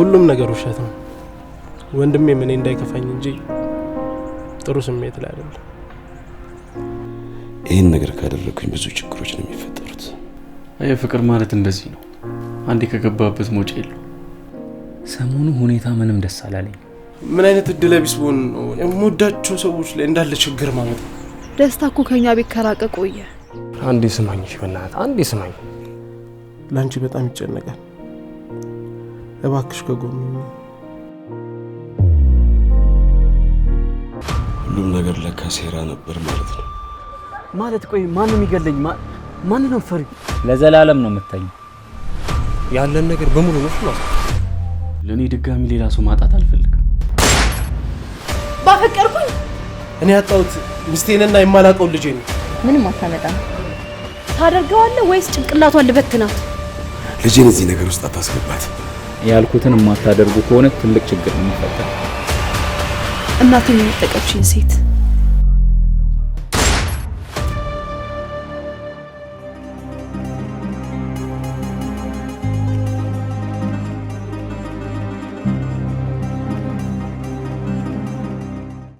ሁሉም ነገር ውሸት ነው። ወንድሜ ምን እንዳይከፋኝ እንጂ ጥሩ ስሜት ላይ አይደለም። ይሄን ነገር ካደረኩኝ ብዙ ችግሮች ነው የሚፈጠሩት። አይ ፍቅር ማለት እንደዚህ ነው። አንዴ ከገባበት ሞጭ የለው። ሰሞኑ ሁኔታ ምንም ደስ አላለኝ። ምን አይነት እድለ ቢስ ሆን ነው የምወዳቸው ሰዎች ላይ እንዳለ ችግር ማለት ነው። ደስታ እኮ ከኛ ቤት ከራቀ ቆየ። አንዴ ስማኝ እሺ፣ በእናትህ አንዴ ስማኝ። ላንቺ በጣም ይጨነቃል። እባክሽ ከጎኑ። ሁሉም ነገር ለካ ሴራ ነበር ማለት ነው። ማለት ቆይ ማን ነው የሚገለኝ? ማን ነው ፈሪ? ለዘላለም ነው የምታኝ። ያለን ነገር በሙሉ ነው ነው። ለኔ ድጋሚ ሌላ ሰው ማጣት አልፈልግም። ባፈቀርኩኝ እኔ ያጣሁት ሚስቴንና የማላውቀው ልጄ ነው። ምንም አታመጣም። ታደርገዋለህ ወይስ ጭንቅላቷን ልበትናት? ልጄን እዚህ ነገር ውስጥ አታስገባት። ያልኩትን የማታደርጉ ከሆነ ትልቅ ችግር ነው የሚፈጠረው። እናቴን የነጠቀችኝ ሴት